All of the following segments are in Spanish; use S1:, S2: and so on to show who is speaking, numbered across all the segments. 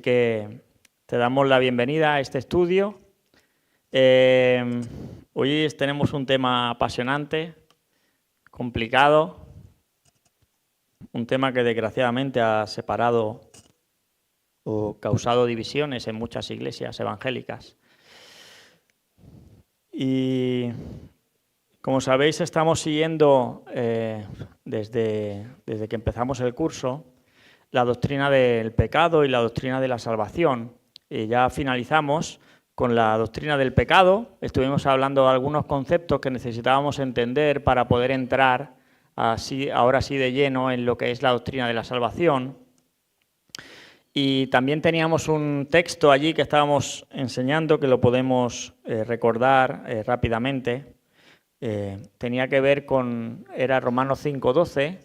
S1: Que te damos la bienvenida a este estudio. Hoy tenemos un tema apasionante, complicado, un tema que desgraciadamente ha separado o causado divisiones en muchas iglesias evangélicas. Y como sabéis, estamos siguiendo desde que empezamos el curso la doctrina del pecado y la doctrina de la salvación. Y ya finalizamos con la doctrina del pecado. Estuvimos hablando de algunos conceptos que necesitábamos entender para poder entrar ahora sí de lleno en lo que es la doctrina de la salvación. Y también teníamos un texto allí que estábamos enseñando, que lo podemos recordar rápidamente. Tenía que ver era Romanos 5:12,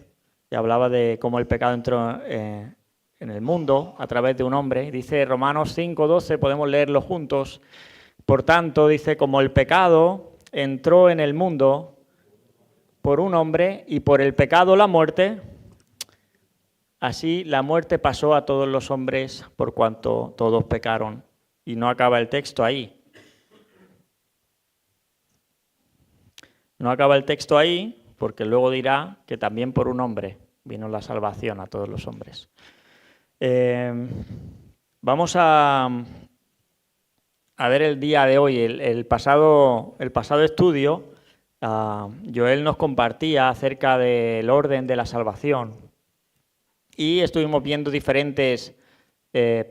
S1: que hablaba de cómo el pecado entró en el mundo a través de un hombre. Dice Romanos 5:12, podemos leerlo juntos. Por tanto, dice, como el pecado entró en el mundo por un hombre y por el pecado la muerte, así la muerte pasó a todos los hombres por cuanto todos pecaron. Y no acaba el texto ahí. No acaba el texto ahí, porque luego dirá que también por un hombre vino la salvación a todos los hombres. Vamos a ver el día de hoy. El pasado estudio, Joel nos compartía acerca del orden de la salvación y estuvimos viendo diferentes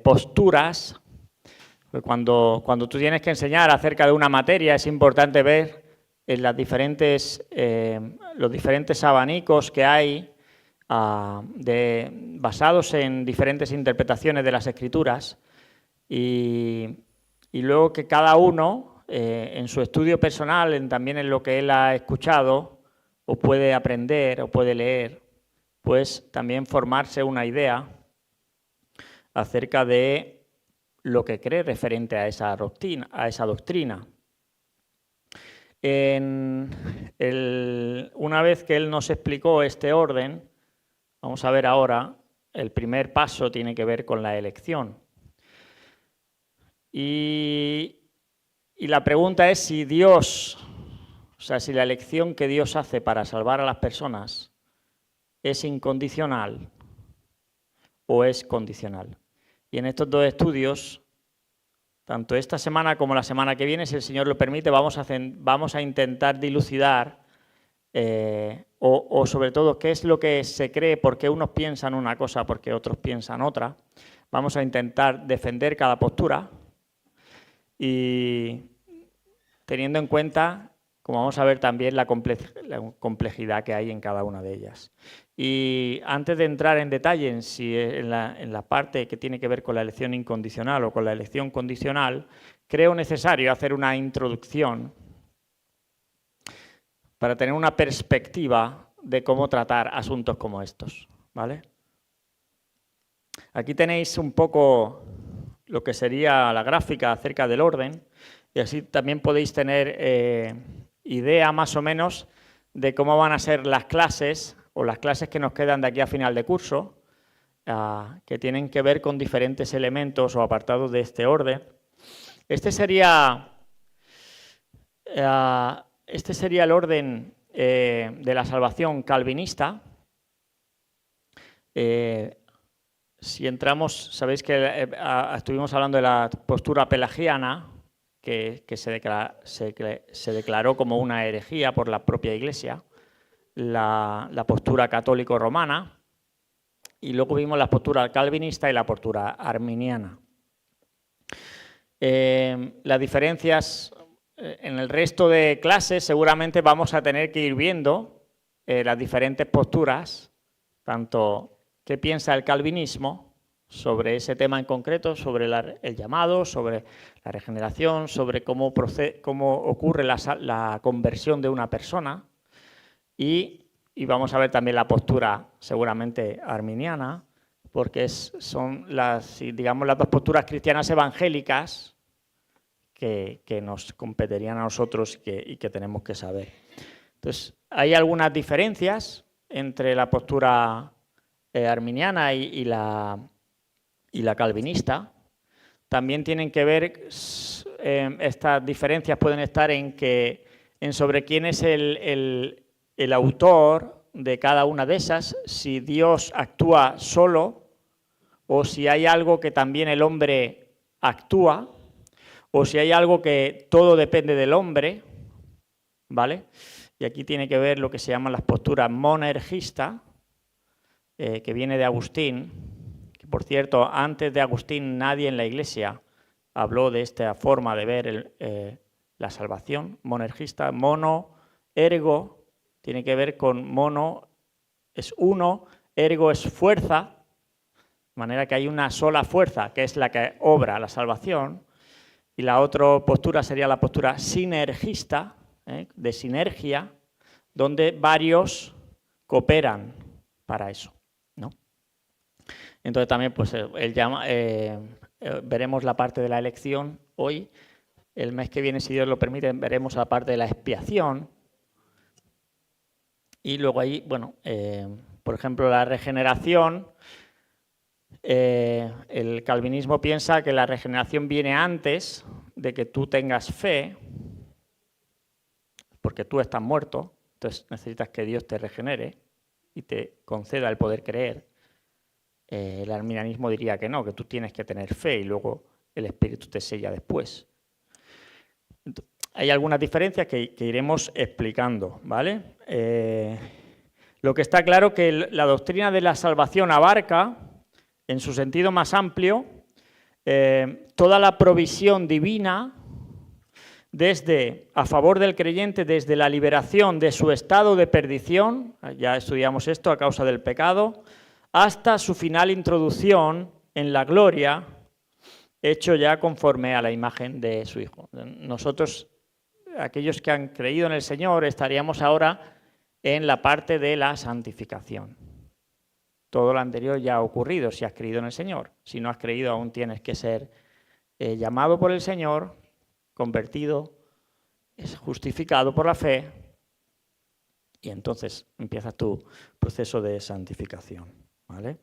S1: posturas. Cuando tú tienes que enseñar acerca de una materia, es importante ver en los diferentes abanicos que hay basados en diferentes interpretaciones de las Escrituras y luego que cada uno en su estudio personal, también en lo que él ha escuchado o puede aprender o puede leer, pues también formarse una idea acerca de lo que cree referente a esa doctrina. Una vez que él nos explicó este orden, vamos a ver ahora, el primer paso tiene que ver con la elección. Y la pregunta es si si la elección que Dios hace para salvar a las personas es incondicional o es condicional. Y en estos dos estudios, tanto esta semana como la semana que viene, si el Señor lo permite, vamos a intentar dilucidar o sobre todo qué es lo que se cree, por qué unos piensan una cosa, por qué otros piensan otra. Vamos a intentar defender cada postura y teniendo en cuenta, como vamos a ver también, la complejidad que hay en cada una de ellas. Y antes de entrar en detalle en la parte que tiene que ver con la elección incondicional o con la elección condicional, creo necesario hacer una introducción para tener una perspectiva de cómo tratar asuntos como estos, ¿vale? Aquí tenéis un poco lo que sería la gráfica acerca del orden y así también podéis tener idea más o menos de cómo van a ser las clases o las clases que nos quedan de aquí a final de curso, que tienen que ver con diferentes elementos o apartados de este orden. Este sería el orden de la salvación calvinista. Si entramos, sabéis que estuvimos hablando de la postura pelagiana, que se declaró como una herejía por la propia Iglesia, la postura católico-romana, y luego vimos la postura calvinista y la postura arminiana. Las diferencias en el resto de clases seguramente vamos a tener que ir viendo las diferentes posturas, tanto qué piensa el calvinismo sobre ese tema en concreto, sobre el llamado, sobre la regeneración, sobre cómo ocurre la conversión de una persona y vamos a ver también la postura seguramente arminiana, porque son las dos posturas cristianas evangélicas que nos competirían a nosotros y que tenemos que saber. Entonces, hay algunas diferencias entre la postura arminiana y la calvinista, también tienen que ver, estas diferencias pueden estar en sobre quién es el autor de cada una de esas, si Dios actúa solo o si hay algo que también el hombre actúa o si hay algo que todo depende del hombre, ¿vale? Y aquí tiene que ver lo que se llaman las posturas monergistas, que viene de Agustín, que por cierto, antes de Agustín nadie en la Iglesia habló de esta forma de ver la salvación, monergista. Mono, ergo, tiene que ver con mono, es uno, ergo es fuerza, de manera que hay una sola fuerza, que es la que obra la salvación, y la otra postura sería la postura sinergista, de sinergia, donde varios cooperan para eso, ¿no? Entonces también pues, veremos la parte de la elección hoy. El mes que viene, si Dios lo permite, veremos la parte de la expiación. Y luego ahí, bueno, por ejemplo, la regeneración. El calvinismo piensa que la regeneración viene antes de que tú tengas fe, porque tú estás muerto, entonces necesitas que Dios te regenere y te conceda el poder creer. El arminianismo diría que no, que tú tienes que tener fe y luego el Espíritu te sella después. Hay algunas diferencias que iremos explicando, ¿vale? Lo que está claro es que la doctrina de la salvación abarca, en su sentido más amplio, toda la provisión divina, desde a favor del creyente, desde la liberación de su estado de perdición, ya estudiamos esto a causa del pecado, hasta su final introducción en la gloria, hecho ya conforme a la imagen de su Hijo. Nosotros, aquellos que han creído en el Señor, estaríamos ahora en la parte de la santificación. Todo lo anterior ya ha ocurrido si has creído en el Señor. Si no has creído, aún tienes que ser llamado por el Señor, convertido, es justificado por la fe, y entonces empiezas tu proceso de santificación, ¿vale?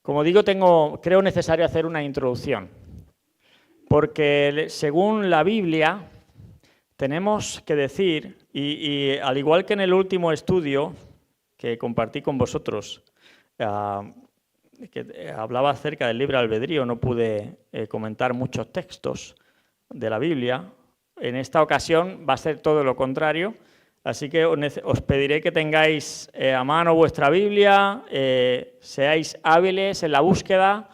S1: Como digo, creo necesario hacer una introducción, porque según la Biblia tenemos que decir, y al igual que en el último estudio que compartí con vosotros, que hablaba acerca del libre albedrío, no pude comentar muchos textos de la Biblia. En esta ocasión va a ser todo lo contrario, así que os pediré que tengáis a mano vuestra Biblia, seáis hábiles en la búsqueda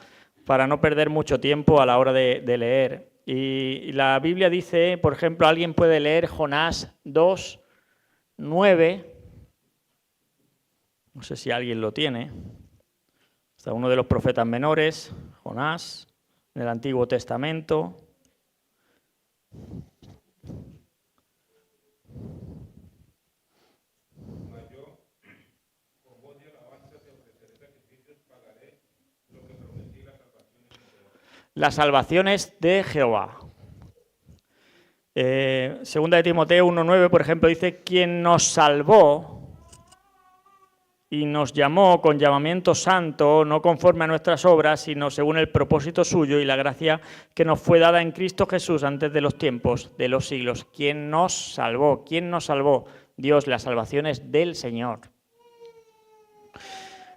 S1: para no perder mucho tiempo a la hora de leer. Y la Biblia dice, por ejemplo, alguien puede leer Jonás 2, 9, no sé si alguien lo tiene. Está uno de los profetas menores, Jonás, en el Antiguo Testamento. Las salvaciones de Jehová. Segunda de Timoteo 1:9, por ejemplo, dice: quien nos salvó y nos llamó con llamamiento santo, no conforme a nuestras obras, sino según el propósito suyo y la gracia que nos fue dada en Cristo Jesús antes de los tiempos de los siglos. ¿Quién nos salvó? ¿Quién nos salvó? Dios. La salvación es del Señor.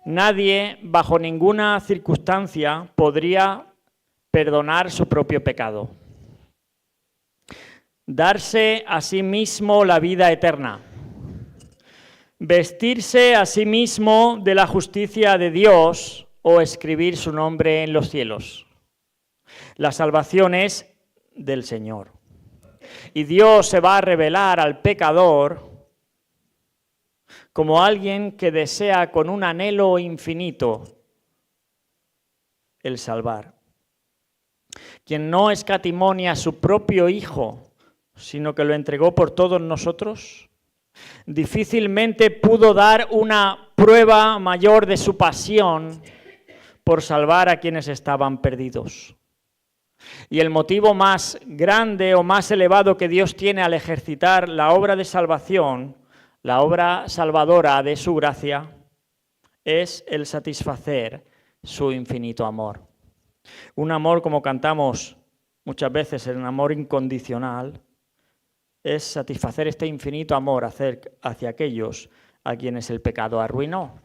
S1: Nadie, bajo ninguna circunstancia, podría perdonar su propio pecado. Darse a sí mismo la vida eterna. Vestirse a sí mismo de la justicia de Dios o escribir su nombre en los cielos. La salvación es del Señor. Y Dios se va a revelar al pecador como alguien que desea con un anhelo infinito el salvar. Quien no escatimonia a su propio Hijo, sino que lo entregó por todos nosotros, difícilmente pudo dar una prueba mayor de su pasión por salvar a quienes estaban perdidos. Y el motivo más grande o más elevado que Dios tiene al ejercitar la obra de salvación, la obra salvadora de su gracia, es el satisfacer su infinito amor. Un amor, como cantamos muchas veces, un amor incondicional, es satisfacer este infinito amor hacia aquellos a quienes el pecado arruinó.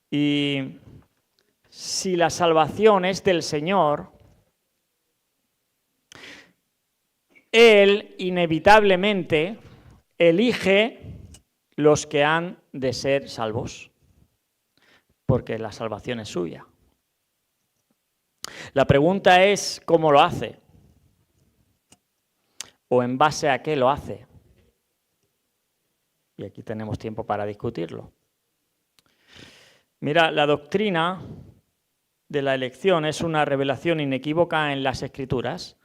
S1: Y si la salvación es del Señor, Él inevitablemente elige los que han de ser salvos, porque la salvación es suya. La pregunta es ¿cómo lo hace? ¿O en base a qué lo hace? Y aquí tenemos tiempo para discutirlo. Mira, la doctrina de la elección es una revelación inequívoca en las Escrituras.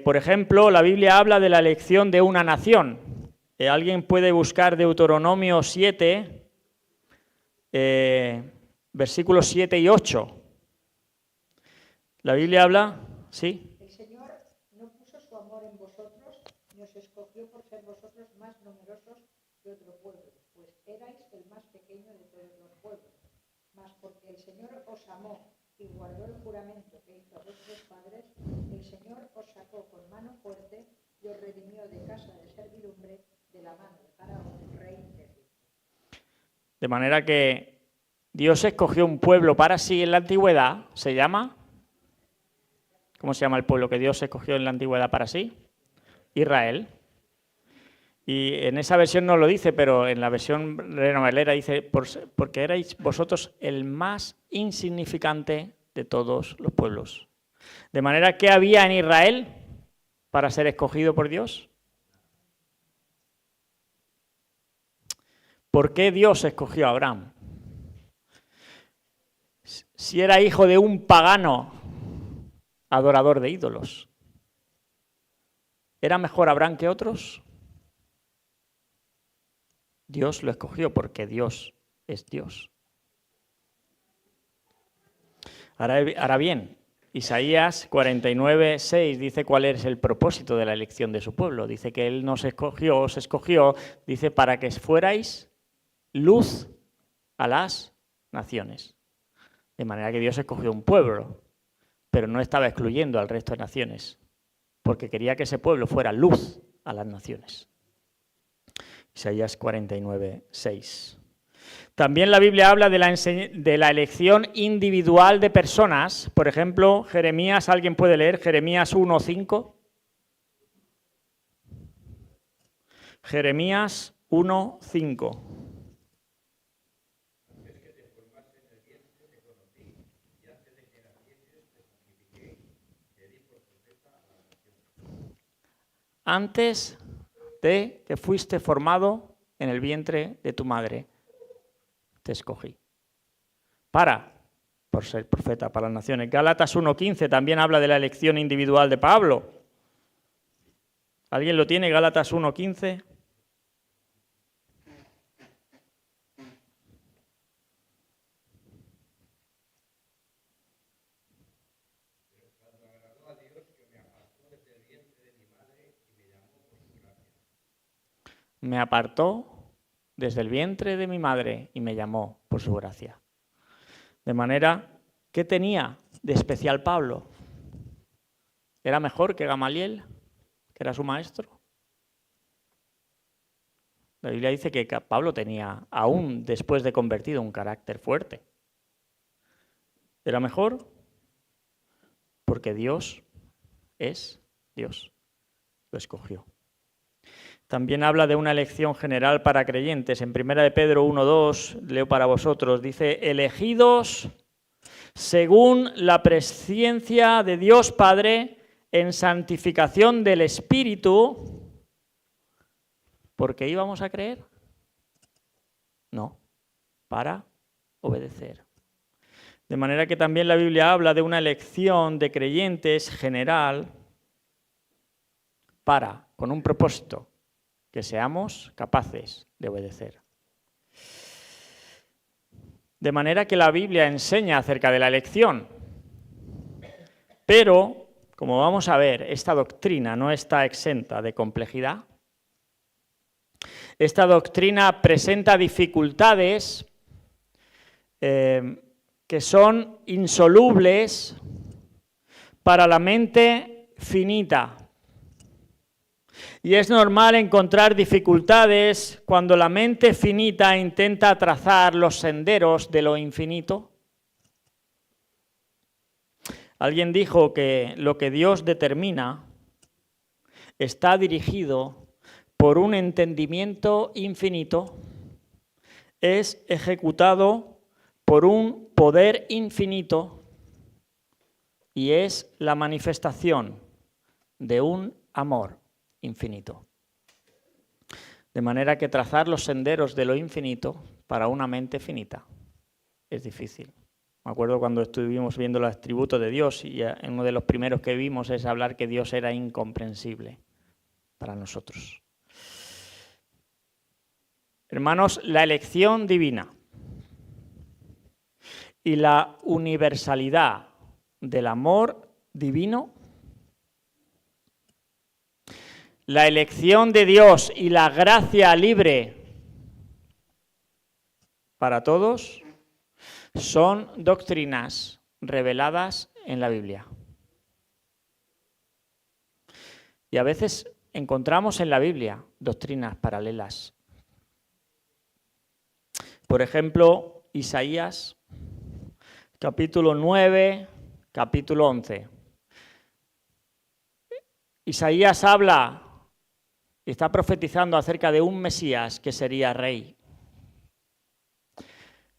S1: Por ejemplo, la Biblia habla de la elección de una nación. Alguien puede buscar Deuteronomio 7, versículos 7 y 8. La Biblia habla, ¿sí?
S2: El Señor no puso su amor en vosotros, ni os escogió por ser vosotros más numerosos que otro pueblo, pues erais el más pequeño de todos los pueblos. Mas porque el Señor os amó y guardó el juramento que hizo a vuestros padres, el Señor os sacó con mano fuerte y os redimió de casa de servidumbre de la mano de Faraón, rey de Egipto.
S1: De manera que Dios escogió un pueblo para sí en la antigüedad, se llama... ¿Cómo se llama el pueblo que Dios escogió en la antigüedad para sí? Israel. Y en esa versión no lo dice, pero en la versión Reina Valera dice, porque erais vosotros el más insignificante de todos los pueblos. De manera que había en Israel para ser escogido por Dios. ¿Por qué Dios escogió a Abraham? Si era hijo de un pagano adorador de ídolos, ¿era mejor Abraham que otros? Dios lo escogió porque Dios es Dios. Ahora bien, Isaías 49:6 dice cuál es el propósito de la elección de su pueblo. Dice que Él os escogió, dice, para que fuerais luz a las naciones. De manera que Dios escogió un pueblo, pero no estaba excluyendo al resto de naciones, porque quería que ese pueblo fuera luz a las naciones. Isaías 49:6. También la Biblia habla de la elección individual de personas. Por ejemplo, Jeremías, ¿alguien puede leer Jeremías 1:5? Jeremías 1:5. Antes de que fuiste formado en el vientre de tu madre, te escogí. Por ser profeta para las naciones. Gálatas 1:15 también habla de la elección individual de Pablo. ¿Alguien lo tiene? Gálatas 1:15. Me apartó desde el vientre de mi madre y me llamó por su gracia. De manera, ¿qué tenía de especial Pablo? ¿Era mejor que Gamaliel, que era su maestro? La Biblia dice que Pablo tenía, aún después de convertido, un carácter fuerte. ¿Era mejor? Porque Dios es Dios. Lo escogió. También habla de una elección general para creyentes. En 1 de Pedro 1:2, leo para vosotros, dice, elegidos según la presciencia de Dios Padre en santificación del Espíritu, ¿por qué íbamos a creer? No, para obedecer. De manera que también la Biblia habla de una elección de creyentes general con un propósito, que seamos capaces de obedecer. De manera que la Biblia enseña acerca de la elección. Pero, como vamos a ver, esta doctrina no está exenta de complejidad. Esta doctrina presenta dificultades que son insolubles para la mente finita. Y es normal encontrar dificultades cuando la mente finita intenta trazar los senderos de lo infinito. Alguien dijo que lo que Dios determina está dirigido por un entendimiento infinito, es ejecutado por un poder infinito y es la manifestación de un amor infinito. De manera que trazar los senderos de lo infinito para una mente finita es difícil. Me acuerdo cuando estuvimos viendo los atributos de Dios y uno de los primeros que vimos es hablar que Dios era incomprensible para nosotros. Hermanos, la elección divina y la universalidad del amor divino, la elección de Dios y la gracia libre para todos son doctrinas reveladas en la Biblia. Y a veces encontramos en la Biblia doctrinas paralelas. Por ejemplo, Isaías, capítulo 9, capítulo 11. Isaías habla y está profetizando acerca de un Mesías que sería rey.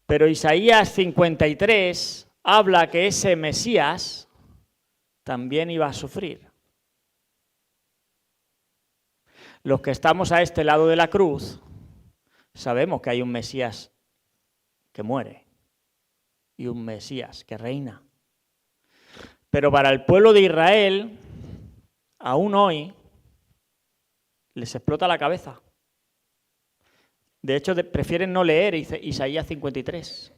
S1: Pero Isaías 53 habla que ese Mesías también iba a sufrir. Los que estamos a este lado de la cruz sabemos que hay un Mesías que muere y un Mesías que reina. Pero para el pueblo de Israel, aún hoy, les explota la cabeza. De hecho, prefieren no leer Isaías 53.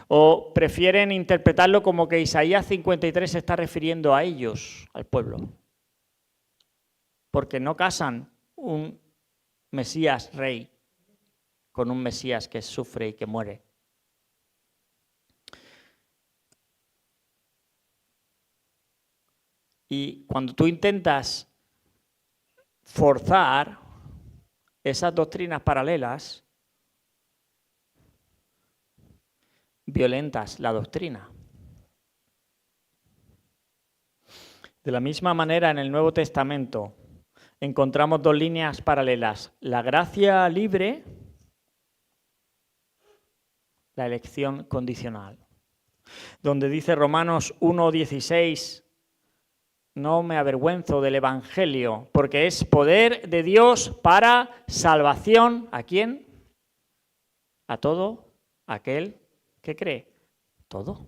S1: O prefieren interpretarlo como que Isaías 53 se está refiriendo a ellos, al pueblo. Porque no casan un Mesías rey con un Mesías que sufre y que muere. Y cuando tú intentas forzar esas doctrinas paralelas, violentas la doctrina. De la misma manera, en el Nuevo Testamento encontramos dos líneas paralelas: la gracia libre, la elección condicional. Donde dice Romanos 1:16, no me avergüenzo del Evangelio, porque es poder de Dios para salvación. ¿A quién? A todo aquel que cree. Todo.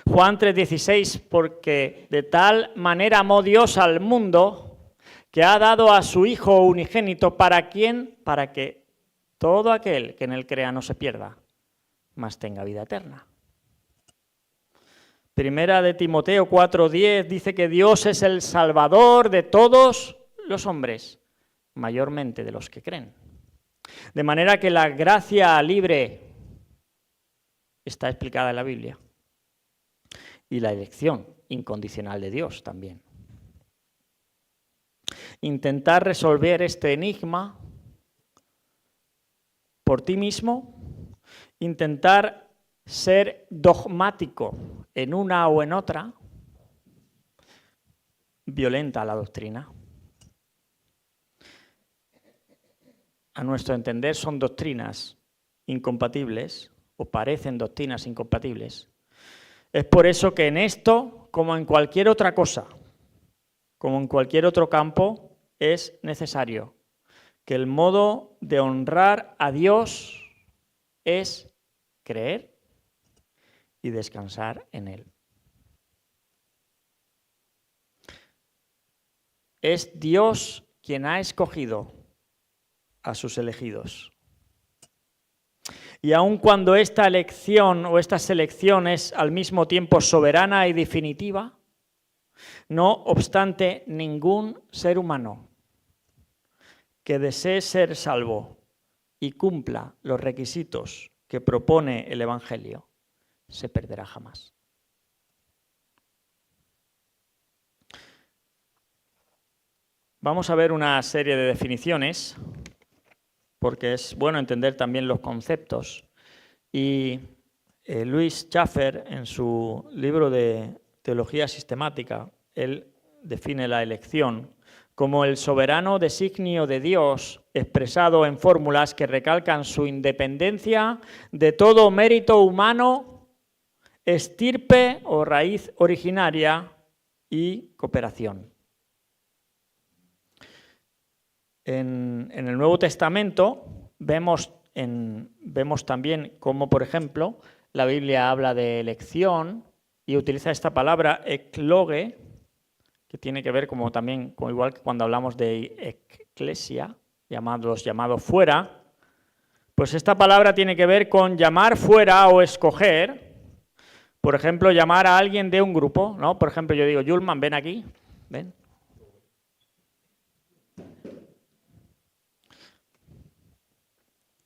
S1: Juan 3:16, porque de tal manera amó Dios al mundo que ha dado a su Hijo unigénito. ¿Para quién? Para que todo aquel que en él crea no se pierda, mas tenga vida eterna. Primera de Timoteo 4:10 dice que Dios es el Salvador de todos los hombres, mayormente de los que creen. De manera que la gracia libre está explicada en la Biblia. Y la elección incondicional de Dios también. Intentar resolver este enigma por ti mismo, intentar ser dogmático en una o en otra, violenta la doctrina. A nuestro entender son doctrinas incompatibles o parecen doctrinas incompatibles. Es por eso que en esto, como en cualquier otra cosa, como en cualquier otro campo, es necesario que el modo de honrar a Dios es creer y descansar en Él. Es Dios quien ha escogido a sus elegidos. Y aun cuando esta elección o esta selección es al mismo tiempo soberana y definitiva, no obstante, ningún ser humano que desee ser salvo y cumpla los requisitos que propone el Evangelio se perderá jamás. Vamos a ver una serie de definiciones, porque es bueno entender también los conceptos. Y Louis Schaffer, en su libro de Teología Sistemática, él define la elección como el soberano designio de Dios expresado en fórmulas que recalcan su independencia de todo mérito humano, estirpe o raíz originaria y cooperación. En el Nuevo Testamento vemos también cómo, por ejemplo, la Biblia habla de elección y utiliza esta palabra ekloge, que tiene que ver también igual que cuando hablamos de eclesia, los llamados fuera, pues esta palabra tiene que ver con llamar fuera o escoger. Por ejemplo, llamar a alguien de un grupo, ¿no? Por ejemplo, yo digo, Yulman, ven aquí, ven.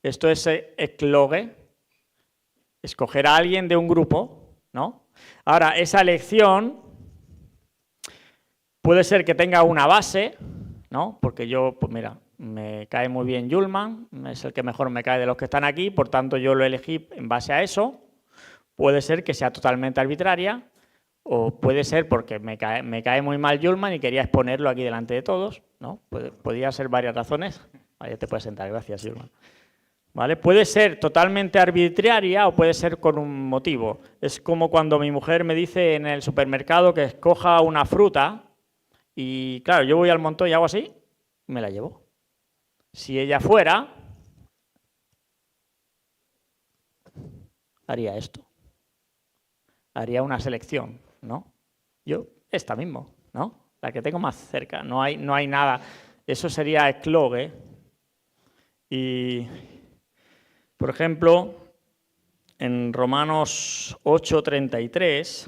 S1: Esto es ekloge, escoger a alguien de un grupo, ¿no? Ahora, esa elección puede ser que tenga una base, ¿no? Porque yo, pues mira, me cae muy bien Yulman, es el que mejor me cae de los que están aquí, por tanto yo lo elegí en base a eso. Puede ser que sea totalmente arbitraria, o puede ser porque me cae muy mal Yulman y quería exponerlo aquí delante de todos, ¿no? Podría ser varias razones. Ahí te puedes sentar, gracias Yulman. ¿Vale? Puede ser totalmente arbitraria o puede ser con un motivo. Es como cuando mi mujer me dice en el supermercado que escoja una fruta y, claro, yo voy al montón y hago así, me la llevo. Si ella fuera, haría esto. Haría una selección, ¿no? Yo, esta mismo, ¿no? La que tengo más cerca. No hay nada. Eso sería ekloge. Y, por ejemplo, en Romanos 8:33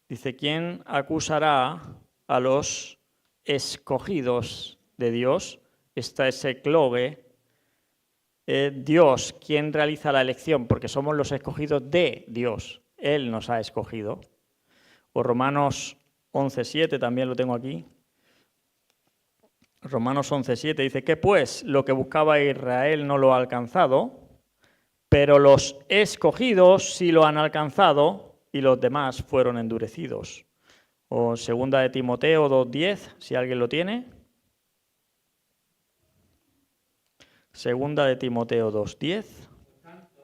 S1: dice, ¿quién acusará a los escogidos de Dios? Esta es ekloge. Dios, ¿quién realiza la elección? Porque somos los escogidos de Dios. Él nos ha escogido. O Romanos 11:7, también lo tengo aquí. Romanos 11:7 dice, ¿qué pues? Lo que buscaba Israel no lo ha alcanzado, pero los escogidos sí lo han alcanzado y los demás fueron endurecidos. O segunda de Timoteo 2:10, si alguien lo tiene. Segunda de Timoteo 2:10.
S3: Por tanto,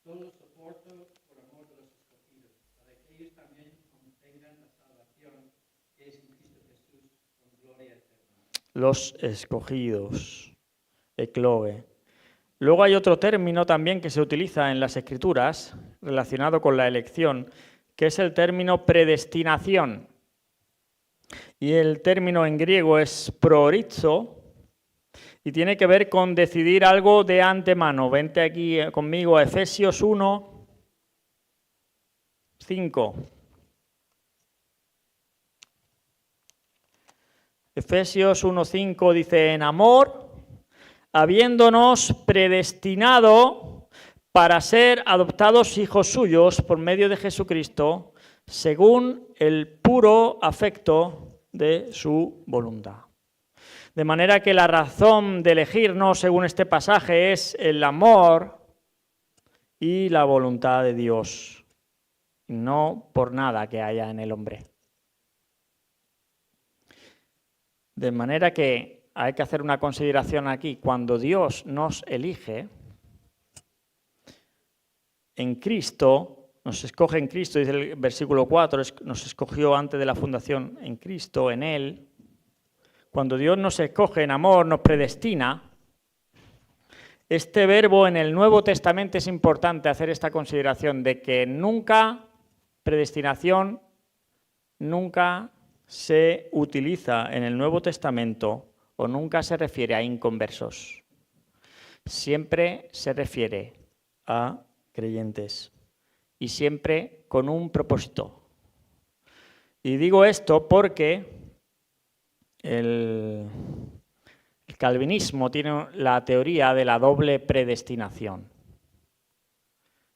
S3: todo lo soporto por amor de los escogidos, para que ellos también obtengan la salvación que es en Cristo Jesús con gloria eterna.
S1: Los escogidos, ekloge. Luego hay otro término también que se utiliza en las Escrituras relacionado con la elección, que es el término predestinación. Y el término en griego es proorizo y tiene que ver con decidir algo de antemano. Vente aquí conmigo a Efesios 1:5. Efesios 1:5 dice, en amor, habiéndonos predestinado para ser adoptados hijos suyos por medio de Jesucristo, según el puro afecto de su voluntad. De manera que la razón de elegirnos, según este pasaje, es el amor y la voluntad de Dios, no por nada que haya en el hombre. De manera que hay que hacer una consideración aquí. Cuando Dios nos elige, en Cristo, nos escoge en Cristo, dice el versículo 4, nos escogió antes de la fundación en Cristo, en Él. Cuando Dios nos escoge en amor, nos predestina. Este verbo en el Nuevo Testamento es importante hacer esta consideración de que nunca, predestinación, nunca se utiliza en el Nuevo Testamento o nunca se refiere a inconversos. Siempre se refiere a creyentes y siempre con un propósito. Y digo esto porque el calvinismo tiene la teoría de la doble predestinación.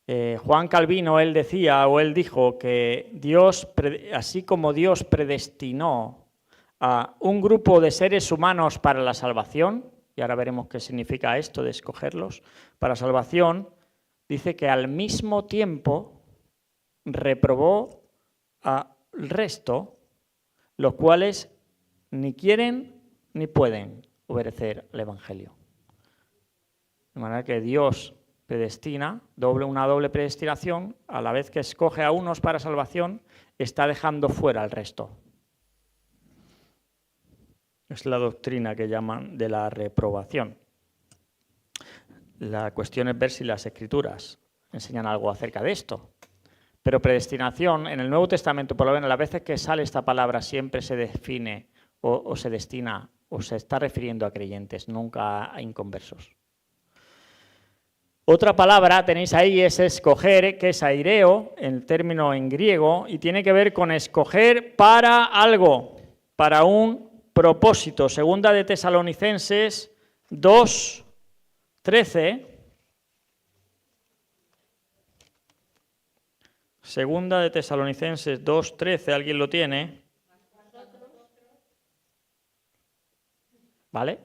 S1: Juan Calvino, él dijo que Dios, así como Dios predestinó a un grupo de seres humanos para la salvación, y ahora veremos qué significa esto de escogerlos para salvación, dice que al mismo tiempo reprobó al resto, los cuales ni quieren ni pueden obedecer al Evangelio. De manera que Dios predestina, una doble predestinación, a la vez que escoge a unos para salvación, está dejando fuera al resto. Es la doctrina que llaman de la reprobación. La cuestión es ver si las Escrituras enseñan algo acerca de esto. Pero predestinación, en el Nuevo Testamento, por lo menos las veces que sale esta palabra, siempre se define o se destina o se está refiriendo a creyentes, nunca a inconversos. Otra palabra tenéis ahí es escoger, que es aireo, el término en griego, y tiene que ver con escoger para algo, para un propósito. Segunda de Tesalonicenses 2:13. Segunda de Tesalonicenses 2:13, ¿alguien lo tiene? ¿Vale?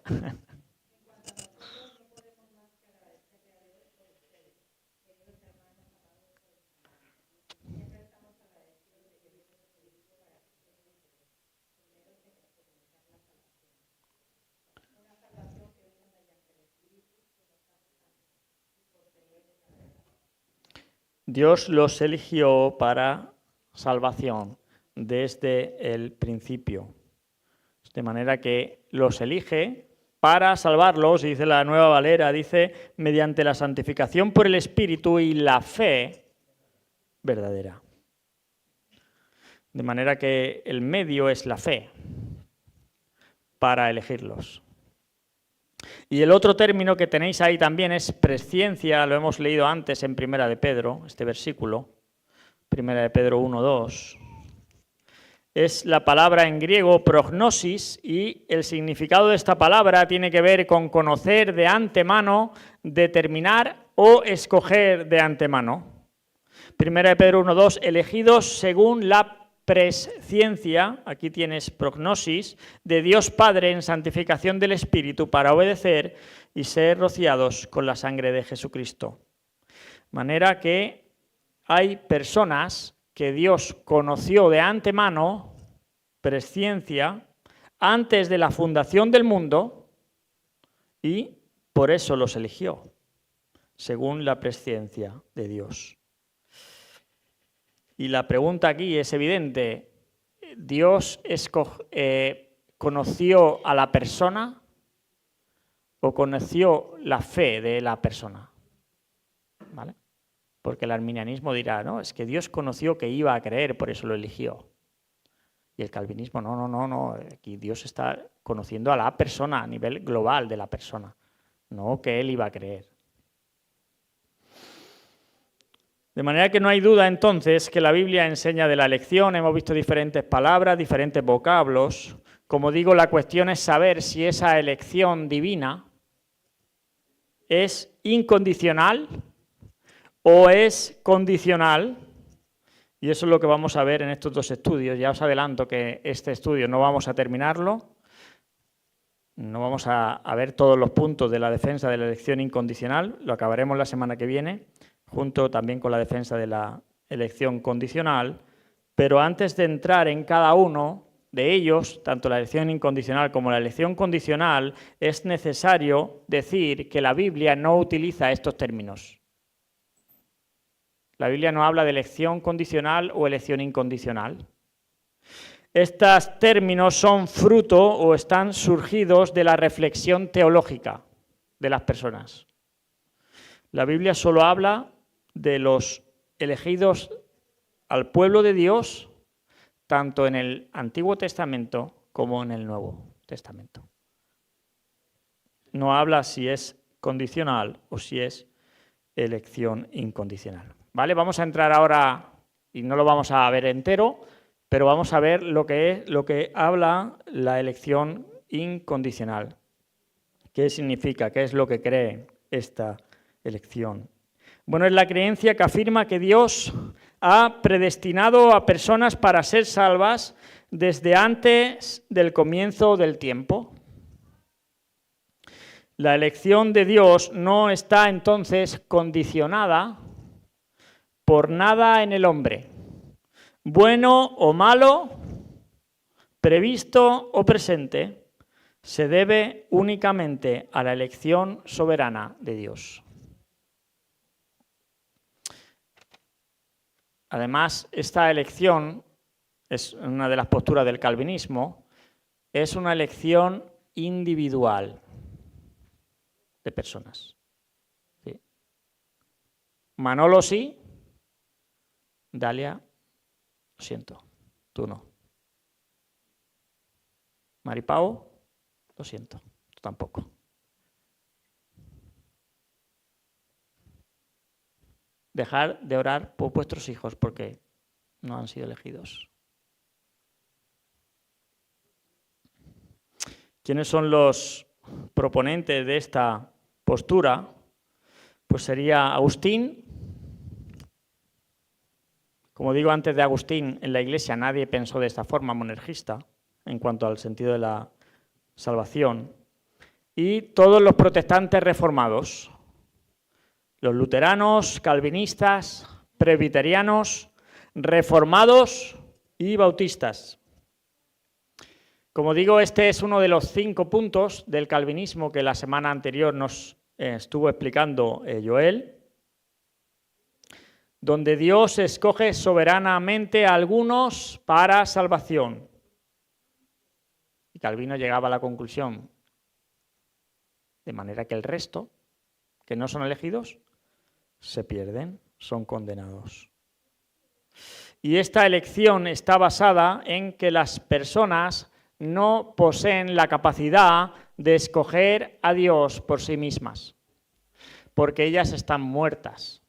S1: Dios los eligió para salvación desde el principio. De manera que los elige para salvarlos, dice la Nueva Valera, dice, mediante la santificación por el Espíritu y la fe verdadera. De manera que el medio es la fe para elegirlos. Y el otro término que tenéis ahí también es presciencia, lo hemos leído antes en Primera de Pedro, este versículo, Primera de Pedro 1:2. Es la palabra en griego prognosis y el significado de esta palabra tiene que ver con conocer de antemano, determinar o escoger de antemano. Primera de Pedro 1:2, elegidos según la presciencia, aquí tienes prognosis, de Dios Padre en santificación del Espíritu para obedecer y ser rociados con la sangre de Jesucristo. De manera que hay personas que Dios conoció de antemano, presciencia, antes de la fundación del mundo y por eso los eligió, según la presciencia de Dios. Y la pregunta aquí es evidente, ¿Dios conoció a la persona o conoció la fe de la persona? ¿Vale? Porque el arminianismo dirá, no, es que Dios conoció que iba a creer, por eso lo eligió. Y el calvinismo, no, aquí Dios está conociendo a la persona a nivel global de la persona, no que él iba a creer. De manera que no hay duda entonces que la Biblia enseña de la elección, hemos visto diferentes palabras, diferentes vocablos. Como digo, la cuestión es saber si esa elección divina es incondicional o es condicional, y eso es lo que vamos a ver en estos dos estudios. Ya os adelanto que este estudio no vamos a terminarlo, no vamos a ver todos los puntos de la defensa de la elección incondicional, lo acabaremos la semana que viene, junto también con la defensa de la elección condicional, pero antes de entrar en cada uno de ellos, tanto la elección incondicional como la elección condicional, es necesario decir que la Biblia no utiliza estos términos. La Biblia no habla de elección condicional o elección incondicional. Estos términos son fruto o están surgidos de la reflexión teológica de las personas. La Biblia solo habla de los elegidos al pueblo de Dios, tanto en el Antiguo Testamento como en el Nuevo Testamento. No habla si es condicional o si es elección incondicional. ¿Vale? Vamos a entrar ahora, y no lo vamos a ver entero, pero vamos a ver lo que habla la elección incondicional. ¿Qué significa? ¿Qué es lo que cree esta elección? Bueno, es la creencia que afirma que Dios ha predestinado a personas para ser salvas desde antes del comienzo del tiempo. La elección de Dios no está entonces condicionada por nada en el hombre, bueno o malo, previsto o presente, se debe únicamente a la elección soberana de Dios. Además, esta elección es una de las posturas del calvinismo, es una elección individual de personas. ¿Sí? Manolo sí, Dalia, lo siento, tú no. Maripao, lo siento, tú tampoco. Dejar de orar por vuestros hijos porque no han sido elegidos. ¿Quiénes son los proponentes de esta postura? Pues sería Agustín. Como digo, antes de Agustín, en la Iglesia nadie pensó de esta forma monergista en cuanto al sentido de la salvación. Y todos los protestantes reformados, los luteranos, calvinistas, presbiterianos, reformados y bautistas. Como digo, este es uno de los 5 puntos del calvinismo que la semana anterior nos estuvo explicando Joel, donde Dios escoge soberanamente a algunos para salvación. Y Calvino llegaba a la conclusión, de manera que el resto, que no son elegidos, se pierden, son condenados. Y esta elección está basada en que las personas no poseen la capacidad de escoger a Dios por sí mismas, porque ellas están muertas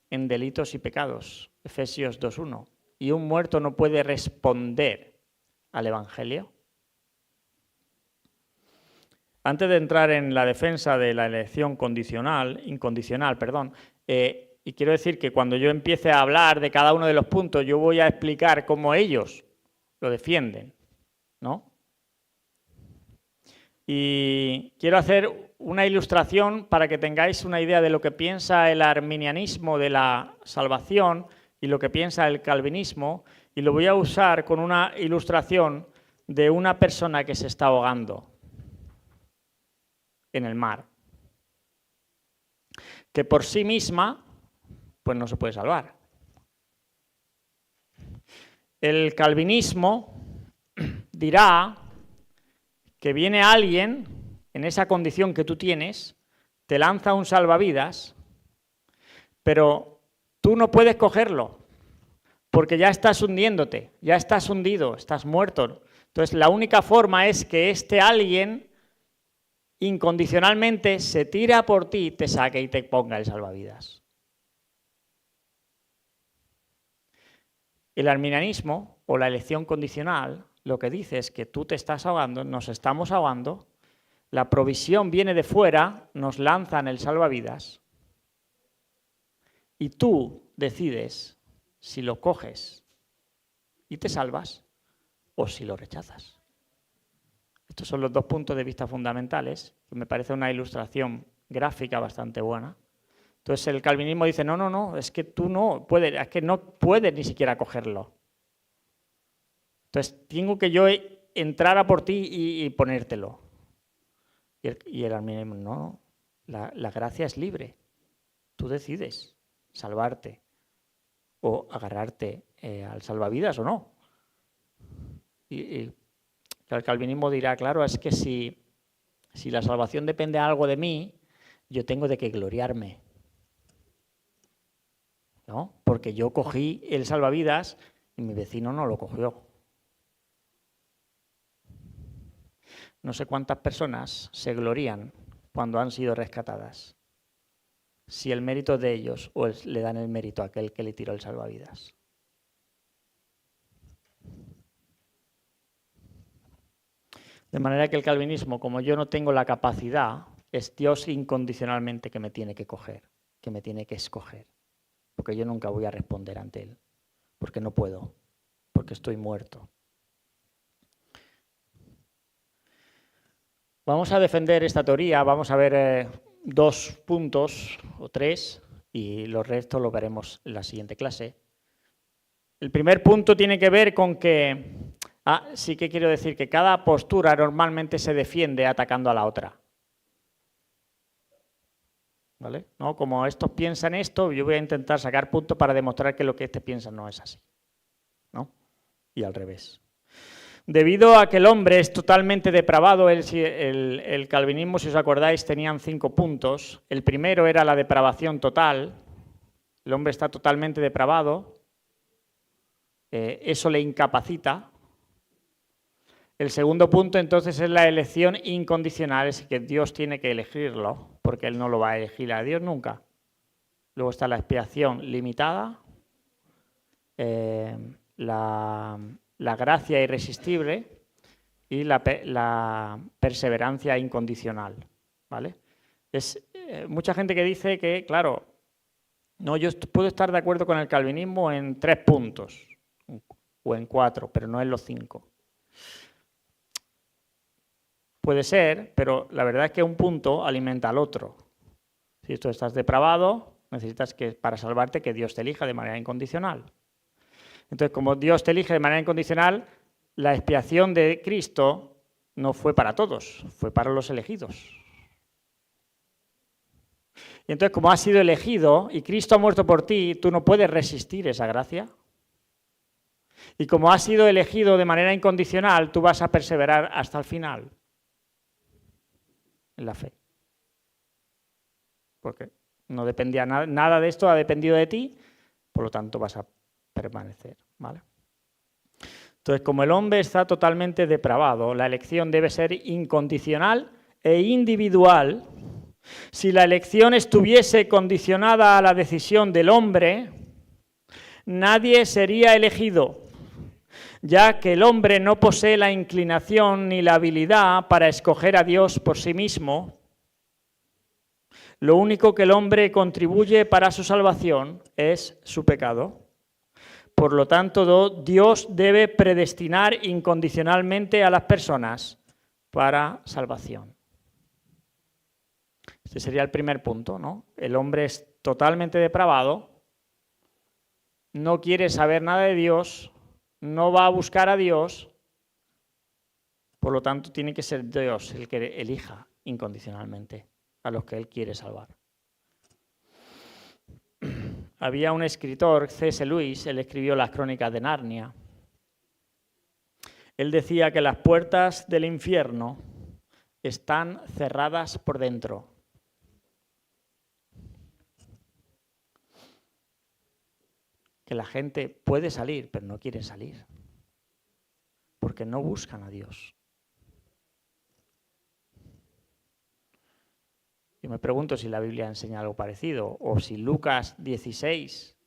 S1: en delitos y pecados, Efesios 2:1, y un muerto no puede responder al Evangelio. Antes de entrar en la defensa de la elección incondicional, y quiero decir que cuando yo empiece a hablar de cada uno de los puntos, yo voy a explicar cómo ellos lo defienden, ¿no? Y quiero hacer una ilustración para que tengáis una idea de lo que piensa el arminianismo de la salvación y lo que piensa el calvinismo, y lo voy a usar con una ilustración de una persona que se está ahogando en el mar, que por sí misma pues no se puede salvar. El calvinismo dirá que viene alguien en esa condición que tú tienes, te lanza un salvavidas, pero tú no puedes cogerlo porque ya estás hundiéndote, ya estás hundido, estás muerto. Entonces la única forma es que este alguien incondicionalmente se tira por ti, te saque y te ponga el salvavidas. El arminianismo o la elección condicional lo que dice es que tú te estás ahogando, nos estamos ahogando, la provisión viene de fuera, nos lanzan el salvavidas y tú decides si lo coges y te salvas o si lo rechazas. Estos son los 2 puntos de vista fundamentales, que me parece una ilustración gráfica bastante buena. Entonces el calvinismo dice, no, es que tú no puedes, es que no puedes ni siquiera cogerlo. Entonces tengo que yo entrar a por ti y ponértelo. Y el arminianismo, no, la gracia es libre. Tú decides salvarte o agarrarte al salvavidas o no. Y el calvinismo dirá, claro, es que si la salvación depende de algo de mí, yo tengo de qué gloriarme, ¿no? Porque yo cogí el salvavidas y mi vecino no lo cogió. No sé cuántas personas se glorían cuando han sido rescatadas, si el mérito de ellos o le dan el mérito a aquel que le tiró el salvavidas. De manera que el calvinismo, como yo no tengo la capacidad, es Dios incondicionalmente que me tiene que coger. que me tiene que escoger, porque yo nunca voy a responder ante Él, porque no puedo, porque estoy muerto. Vamos a defender esta teoría, vamos a ver 2 puntos o 3 y los restos lo veremos en la siguiente clase. El primer punto tiene que ver con que, sí que quiero decir que cada postura normalmente se defiende atacando a la otra. ¿Vale? ¿No? Como estos piensan esto, yo voy a intentar sacar puntos para demostrar que lo que piensan no es así, ¿no? Y al revés. Debido a que el hombre es totalmente depravado, el calvinismo, si os acordáis, tenían 5 puntos. El primero era la depravación total. El hombre está totalmente depravado. Eso le incapacita. El segundo punto, entonces, es la elección incondicional, es que Dios tiene que elegirlo, porque Él no lo va a elegir a Dios nunca. Luego está la expiación limitada, la gracia irresistible y la perseverancia incondicional, ¿vale? Mucha gente que dice que, claro, no, yo puedo estar de acuerdo con el calvinismo en 3 puntos o en 4, pero no en los 5. Puede ser, pero la verdad es que un punto alimenta al otro. Si tú estás depravado, necesitas que para salvarte que Dios te elija de manera incondicional. Entonces, como Dios te elige de manera incondicional, la expiación de Cristo no fue para todos, fue para los elegidos. Y entonces, como has sido elegido y Cristo ha muerto por ti, tú no puedes resistir esa gracia. Y como has sido elegido de manera incondicional, tú vas a perseverar hasta el final en la fe. Porque no dependía nada de esto, ha dependido de ti, por lo tanto vas a permanecer, ¿vale? Entonces, como el hombre está totalmente depravado, la elección debe ser incondicional e individual. Si la elección estuviese condicionada a la decisión del hombre, nadie sería elegido, ya que el hombre no posee la inclinación ni la habilidad para escoger a Dios por sí mismo. Lo único que el hombre contribuye para su salvación es su pecado. Por lo tanto, Dios debe predestinar incondicionalmente a las personas para salvación. Este sería el primer punto, ¿no? El hombre es totalmente depravado, no quiere saber nada de Dios, no va a buscar a Dios, por lo tanto tiene que ser Dios el que elija incondicionalmente a los que Él quiere salvar. Había un escritor, C.S. Lewis, él escribió las Crónicas de Narnia. Él decía que las puertas del infierno están cerradas por dentro. Que la gente puede salir, pero no quiere salir, porque no buscan a Dios. Yo me pregunto si la Biblia enseña algo parecido, o si Lucas 16,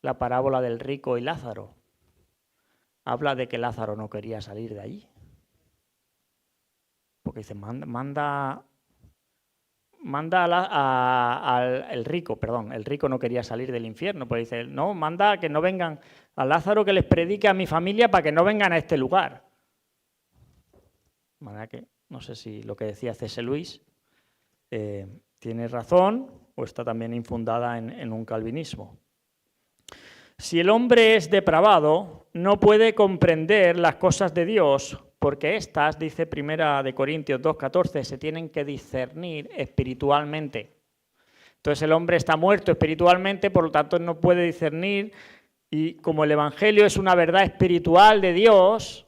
S1: la parábola del rico y Lázaro, habla de que Lázaro no quería salir de allí. Porque dice, manda al rico, el rico no quería salir del infierno, pues dice, no, manda que no vengan a Lázaro, que les predique a mi familia para que no vengan a este lugar. De manera que, no sé si lo que decía C.S. Lewis tiene razón o está también infundada en un calvinismo. Si el hombre es depravado, no puede comprender las cosas de Dios, porque éstas, dice 1 Corintios 2,14, se tienen que discernir espiritualmente. Entonces el hombre está muerto espiritualmente, por lo tanto no puede discernir, y como el Evangelio es una verdad espiritual de Dios,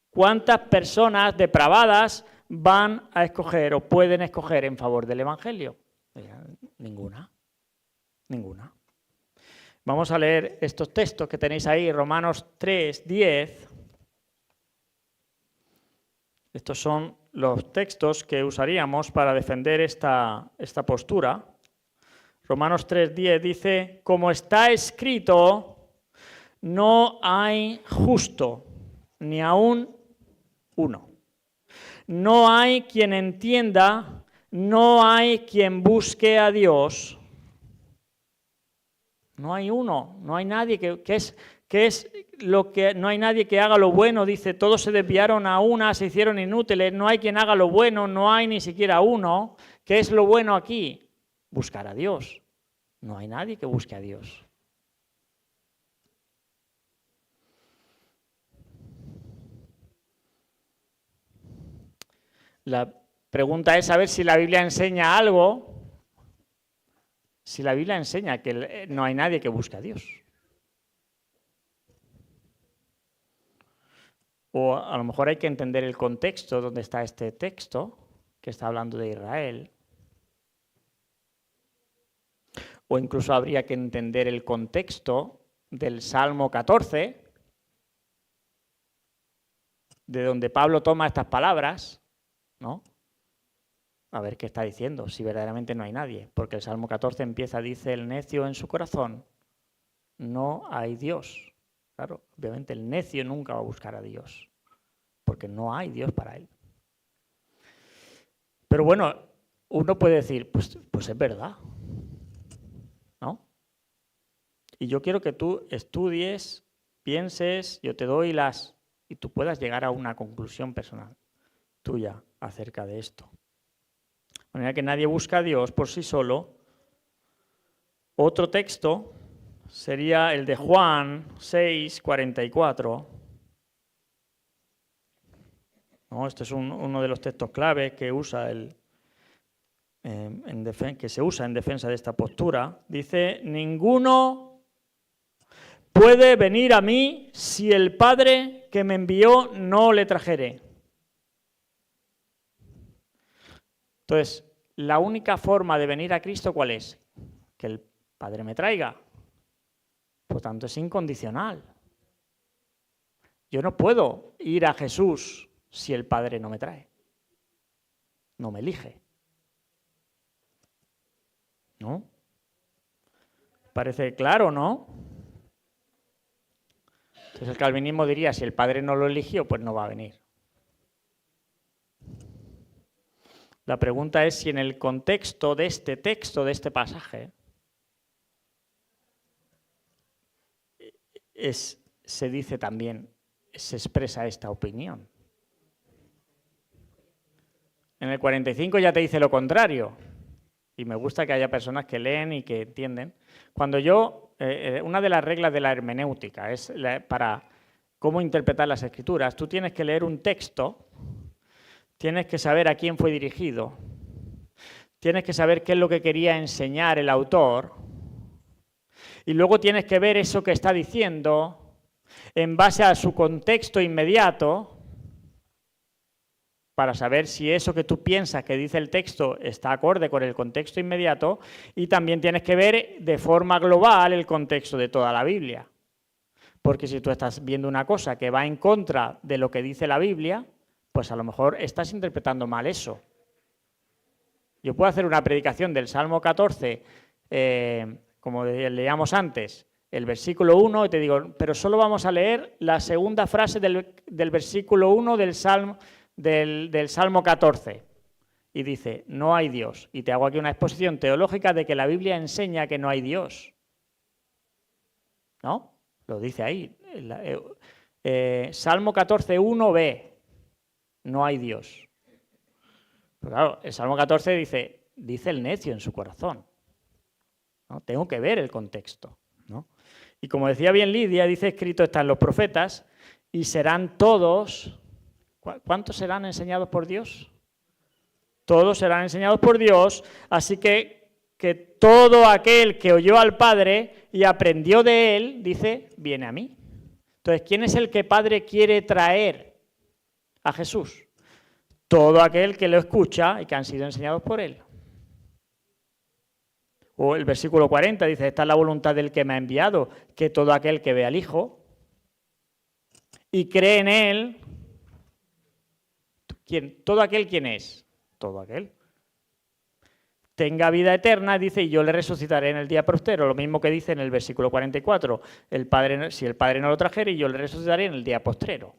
S1: ¿cuántas personas depravadas van a escoger o pueden escoger en favor del Evangelio? Ninguna. Vamos a leer estos textos que tenéis ahí, Romanos 3:10. Estos son los textos que usaríamos para defender esta postura. Romanos 3:10 dice, como está escrito, no hay justo, ni aún uno. No hay quien entienda, no hay quien busque a Dios. No hay uno, no hay nadie no hay nadie que haga lo bueno, dice, todos se desviaron a una, se hicieron inútiles, no hay quien haga lo bueno, no hay ni siquiera uno. ¿Qué es lo bueno aquí? Buscar a Dios. No hay nadie que busque a Dios. La pregunta es saber si la Biblia enseña algo. Si la Biblia enseña que no hay nadie que busque a Dios. O a lo mejor hay que entender el contexto donde está este texto, que está hablando de Israel. O incluso habría que entender el contexto del Salmo 14, de donde Pablo toma estas palabras, ¿no? A ver qué está diciendo, si verdaderamente no hay nadie. Porque el Salmo 14 empieza, dice, el necio en su corazón, no hay Dios. Claro, obviamente el necio nunca va a buscar a Dios, porque no hay Dios para él. Pero bueno, uno puede decir, pues es verdad, ¿no? Y yo quiero que tú estudies, pienses, yo te doy y tú puedas llegar a una conclusión personal tuya acerca de esto. De manera que nadie busca a Dios por sí solo. Otro texto sería el de Juan 6:44. ¿No? Este es uno de los textos claves que usa que se usa en defensa de esta postura. Dice, ninguno puede venir a mí si el Padre que me envió no le trajere. Entonces, la única forma de venir a Cristo, ¿cuál es? Que el Padre me traiga. Por tanto, es incondicional. Yo no puedo ir a Jesús si el Padre no me trae. No me elige. ¿No? Parece claro, ¿no? Entonces el calvinismo diría, si el Padre no lo eligió, pues no va a venir. La pregunta es si en el contexto de este texto, de este pasaje, se dice también, se expresa esta opinión. En el 45 ya te dice lo contrario. Y me gusta que haya personas que leen y que entienden. Cuando una de las reglas de la hermenéutica es para cómo interpretar las escrituras, tú tienes que leer un texto. Tienes que saber a quién fue dirigido, tienes que saber qué es lo que quería enseñar el autor y luego tienes que ver eso que está diciendo en base a su contexto inmediato para saber si eso que tú piensas que dice el texto está acorde con el contexto inmediato y también tienes que ver de forma global el contexto de toda la Biblia. Porque si tú estás viendo una cosa que va en contra de lo que dice la Biblia, pues a lo mejor estás interpretando mal eso. Yo puedo hacer una predicación del Salmo 14, como leíamos antes, el versículo 1, y te digo, pero solo vamos a leer la segunda frase del versículo 1 del Salmo 14. Y dice, no hay Dios. Y te hago aquí una exposición teológica de que la Biblia enseña que no hay Dios. ¿No? Lo dice ahí. Salmo 14, 1b. No hay Dios. Pero claro, el Salmo 14 dice el necio en su corazón. ¿No? Tengo que ver el contexto. ¿No? Y como decía bien Lidia, dice escrito está en los profetas, y serán todos, ¿cuántos serán enseñados por Dios? Todos serán enseñados por Dios, así que todo aquel que oyó al Padre y aprendió de él, dice, viene a mí. Entonces, ¿quién es el que Padre quiere traer a Jesús? Todo aquel que lo escucha y que han sido enseñados por él. O el versículo 40 dice, esta es la voluntad del que me ha enviado, que todo aquel que ve al Hijo y cree en él, ¿todo aquel quién es? Todo aquel. Tenga vida eterna, dice, y yo le resucitaré en el día postrero, lo mismo que dice en el versículo 44, si el Padre no lo trajere, yo le resucitaré en el día postrero.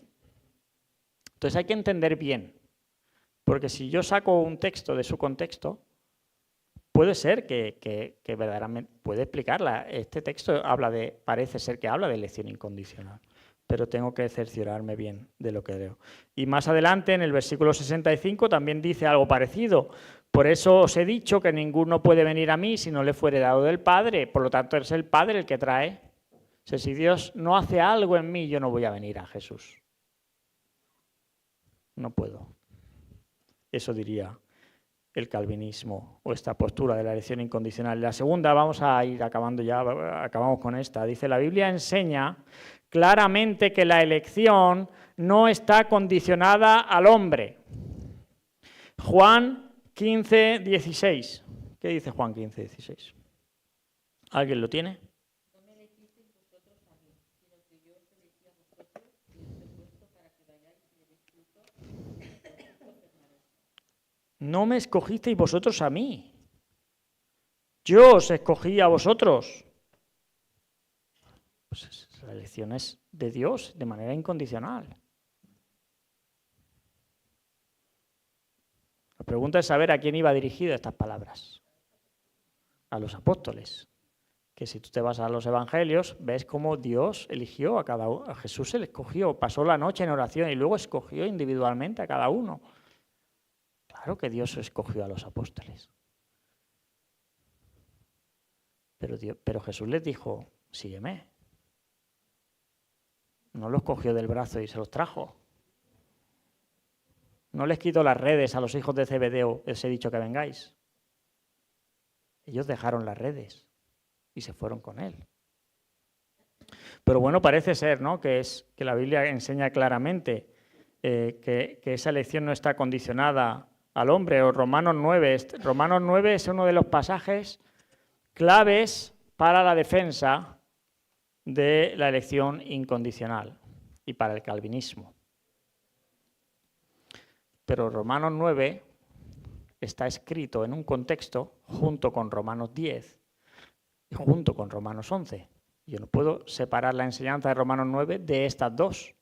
S1: Entonces hay que entender bien Porque si yo saco un texto de su contexto, puede ser que verdaderamente puede explicarla. Este texto parece ser que habla de elección incondicional, pero tengo que cerciorarme bien de lo que leo. Y más adelante, en el versículo 65, también dice algo parecido. Por eso os he dicho que ninguno puede venir a mí si no le fuere dado del Padre. Por lo tanto, es el Padre el que trae. O sea, si Dios no hace algo en mí, yo no voy a venir a Jesús. No puedo. Eso diría el calvinismo o esta postura de la elección incondicional. La segunda, vamos a ir acabando ya, acabamos con esta. Dice, la Biblia enseña claramente que la elección no está condicionada al hombre. Juan 15, 16. ¿Qué dice Juan 15, 16? ¿Alguien lo tiene?
S4: No me elegisteis vosotros a mí, sino que yo os elegí a vosotros y os he puesto para que vayáis y deis fruto y vuestro fruto permanezca.
S1: No me escogisteis vosotros a mí. Yo os escogí a vosotros. Pues la elección es de Dios de manera incondicional. La pregunta es saber a quién iba dirigida estas palabras. A los apóstoles. Que si tú te vas a los evangelios, ves cómo Dios eligió a cada uno. A Jesús se le escogió, pasó la noche en oración y luego escogió individualmente a cada uno. Claro que Dios escogió a los apóstoles. Pero Jesús les dijo, sígueme. No los cogió del brazo y se los trajo. No les quitó las redes a los hijos de Zebedeo, les he dicho que vengáis. Ellos dejaron las redes y se fueron con él. Pero bueno, parece ser, ¿no?, que la Biblia enseña claramente que esa elección no está condicionada al hombre. O Romanos 9. Romanos 9 es uno de los pasajes claves para la defensa de la elección incondicional y para el calvinismo. Pero Romanos 9 está escrito en un contexto junto con Romanos 10 y junto con Romanos 11. Yo no puedo separar la enseñanza de Romanos 9 de estos dos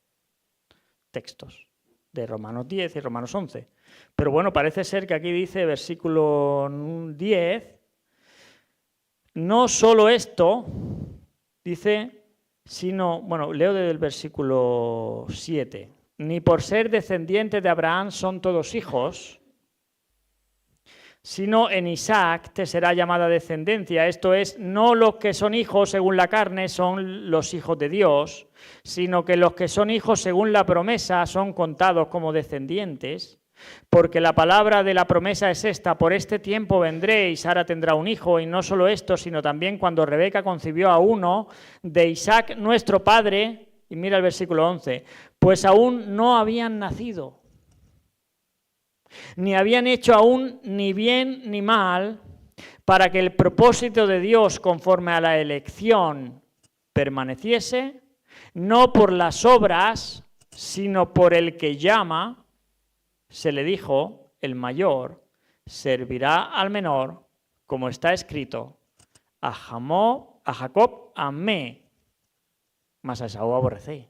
S1: textos, de Romanos 10 y Romanos 11. Pero bueno, parece ser que aquí dice, versículo 10, no solo esto, dice, sino, bueno, leo desde el versículo 7, ni por ser descendientes de Abraham son todos hijos, sino en Isaac te será llamada descendencia. Esto es, no los que son hijos según la carne son los hijos de Dios, sino que los que son hijos según la promesa son contados como descendientes, porque la palabra de la promesa es esta, por este tiempo vendré y Sara tendrá un hijo, y no solo esto, sino también cuando Rebeca concibió a uno de Isaac nuestro padre, y mira el versículo 11, pues aún no habían nacido, ni habían hecho aún ni bien ni mal, para que el propósito de Dios conforme a la elección permaneciese, no por las obras, sino por el que llama. Se le dijo, el mayor servirá al menor, como está escrito, a Jacob amé, mas a Esaú aborrecí.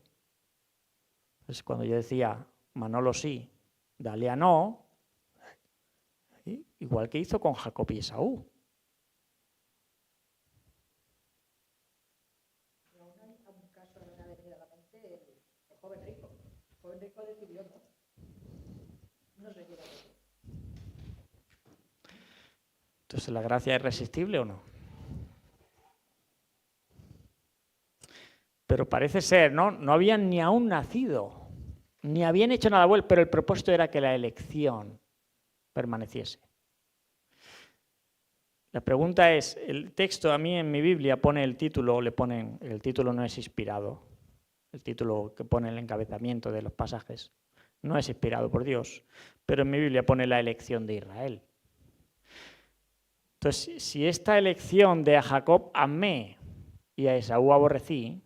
S1: Entonces, cuando yo decía, Manolo sí, Dalia no, igual que hizo con Jacob y Esaú.
S2: Y aún hay un caso que me ha venido a la mente, el joven rico. El joven rico decidió no se lleva eso.
S1: Entonces, ¿la gracia es irresistible o no? Pero parece ser, ¿no? No habían ni aún nacido, ni habían hecho nada bueno, pero el propósito era que la elección permaneciese. La pregunta es, el texto, a mí en mi Biblia pone el título, el título no es inspirado, el título que pone el encabezamiento de los pasajes no es inspirado por Dios, pero en mi Biblia pone la elección de Israel. Entonces, si esta elección de a Jacob amé y a Esaú aborrecí,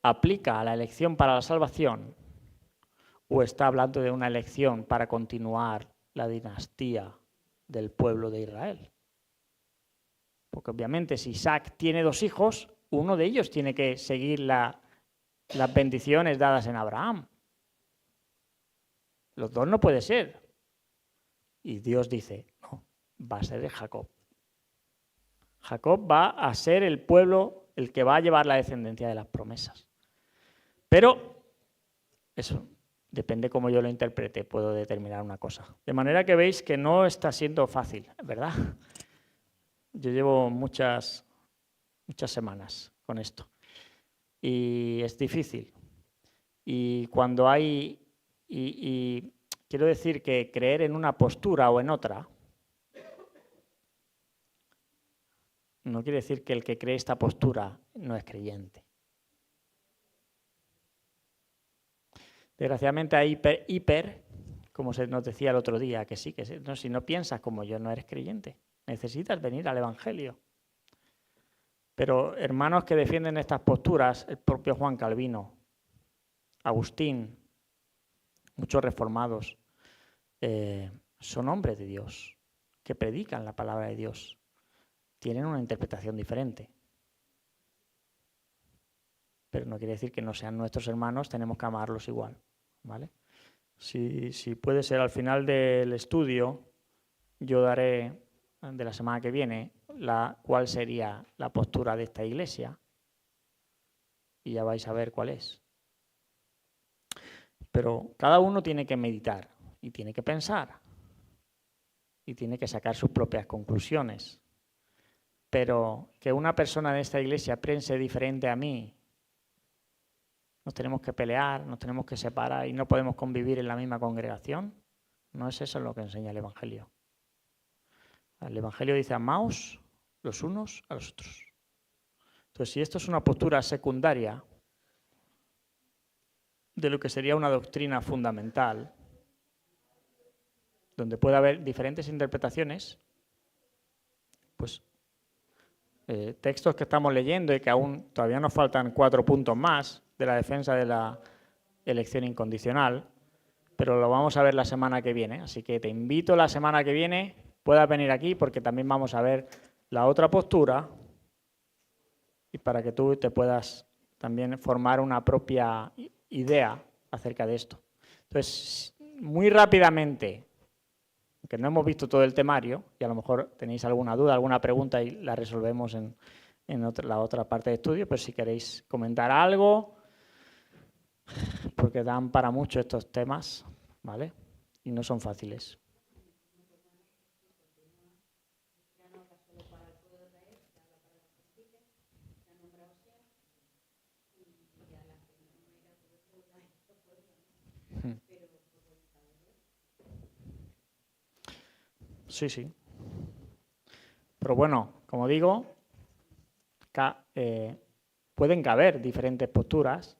S1: aplica a la elección para la salvación, o está hablando de una elección para continuar la dinastía del pueblo de Israel. Porque obviamente si Isaac tiene dos hijos, uno de ellos tiene que seguir las bendiciones dadas en Abraham. Los dos no puede ser. Y Dios dice, no, va a ser de Jacob. Jacob va a ser el pueblo el que va a llevar la descendencia de las promesas. Pero eso depende cómo yo lo interprete, puedo determinar una cosa. De manera que veis que no está siendo fácil, ¿verdad? Yo llevo muchas semanas con esto. Y es difícil. Y cuando hay... Y quiero decir que creer en una postura o en otra no quiere decir que el que cree esta postura no es creyente. Desgraciadamente hay hiper, como se nos decía el otro día, que sí, no, si no piensas como yo no eres creyente. Necesitas venir al Evangelio. Pero hermanos que defienden estas posturas, el propio Juan Calvino, Agustín, muchos reformados, son hombres de Dios, que predican la palabra de Dios. Tienen una interpretación diferente. Pero no quiere decir que no sean nuestros hermanos, tenemos que amarlos igual, ¿vale? Si puede ser al final del estudio, yo daré de la semana que viene cuál sería la postura de esta iglesia y ya vais a ver cuál es. Pero cada uno tiene que meditar y tiene que pensar y tiene que sacar sus propias conclusiones. Pero que una persona de esta iglesia piense diferente a mí, nos tenemos que pelear, nos tenemos que separar y no podemos convivir en la misma congregación, no es eso lo que enseña el Evangelio. El Evangelio dice amaos los unos a los otros. Entonces, si esto es una postura secundaria de lo que sería una doctrina fundamental, donde puede haber diferentes interpretaciones, pues textos que estamos leyendo y que aún todavía nos faltan 4 puntos más de la defensa de la elección incondicional, pero lo vamos a ver la semana que viene. Así que te invito la semana que viene, puedas venir aquí porque también vamos a ver la otra postura y para que tú te puedas también formar una propia idea acerca de esto. Entonces, muy rápidamente, que no hemos visto todo el temario y a lo mejor tenéis alguna duda, alguna pregunta y la resolvemos en la otra parte de estudio, pues si queréis comentar algo, porque dan para mucho estos temas, ¿vale? Y no son fáciles. Sí, sí. Pero bueno, como digo, pueden caber diferentes posturas.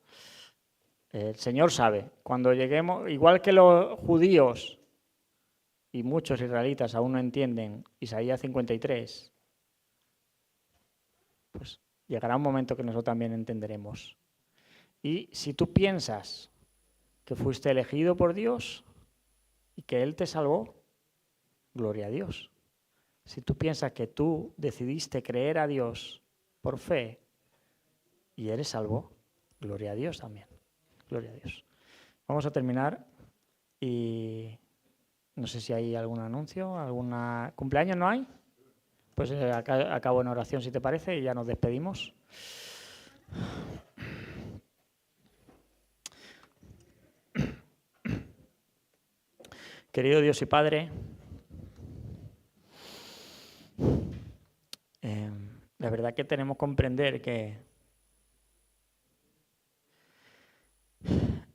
S1: El Señor sabe. Cuando lleguemos, igual que los judíos y muchos israelitas aún no entienden Isaías 53, pues llegará un momento que nosotros también entenderemos. Y si tú piensas que fuiste elegido por Dios y que Él te salvó, gloria a Dios. Si tú piensas que tú decidiste creer a Dios por fe y eres salvo, gloria a Dios también. Gloria a Dios. Vamos a terminar y no sé si hay algún anuncio, alguna cumpleaños, ¿no hay? Pues acabo en oración si te parece y ya nos despedimos. Querido Dios y Padre, la verdad que tenemos que comprender que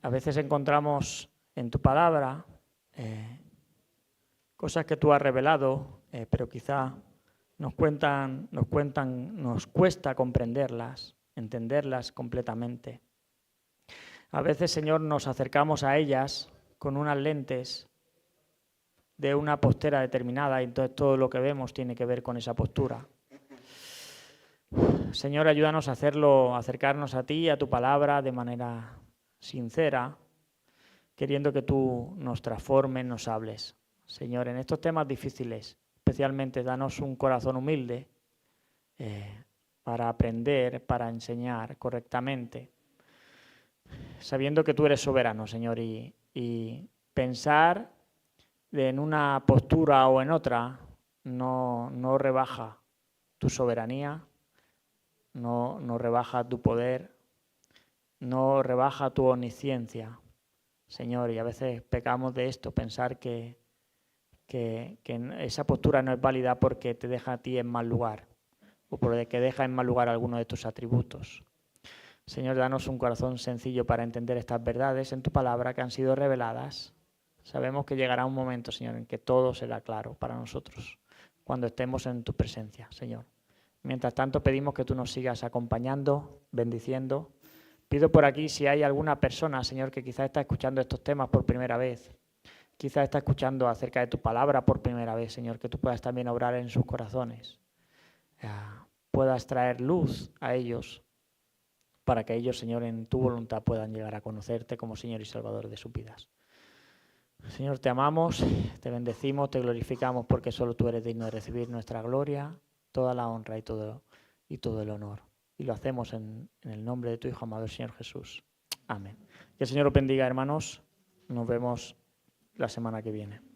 S1: a veces encontramos en tu palabra cosas que tú has revelado, pero quizá nos cuesta comprenderlas, entenderlas completamente. A veces, Señor, nos acercamos a ellas con unas lentes de una postera determinada y entonces todo lo que vemos tiene que ver con esa postura. Señor, ayúdanos a acercarnos a ti, a tu palabra de manera sincera, queriendo que tú nos transformes, nos hables. Señor, en estos temas difíciles, especialmente danos un corazón humilde para aprender, para enseñar correctamente, sabiendo que tú eres soberano, Señor, y pensar en una postura o en otra no rebaja tu soberanía, no rebaja tu poder, no rebaja tu omnisciencia, Señor. Y a veces pecamos de esto, pensar que esa postura no es válida porque te deja a ti en mal lugar o porque deja en mal lugar alguno de tus atributos. Señor, danos un corazón sencillo para entender estas verdades en tu palabra que han sido reveladas. Sabemos que llegará un momento, Señor, en que todo será claro para nosotros, cuando estemos en tu presencia, Señor. Mientras tanto, pedimos que tú nos sigas acompañando, bendiciendo. Pido por aquí si hay alguna persona, Señor, que quizás está escuchando estos temas por primera vez, quizás está escuchando acerca de tu palabra por primera vez, Señor, que tú puedas también obrar en sus corazones, puedas traer luz a ellos, para que ellos, Señor, en tu voluntad puedan llegar a conocerte como Señor y Salvador de sus vidas. Señor, te amamos, te bendecimos, te glorificamos porque solo tú eres digno de recibir nuestra gloria, toda la honra y todo el honor. Y lo hacemos en el nombre de tu Hijo amado, el Señor Jesús. Amén. Que el Señor os bendiga, hermanos. Nos vemos la semana que viene.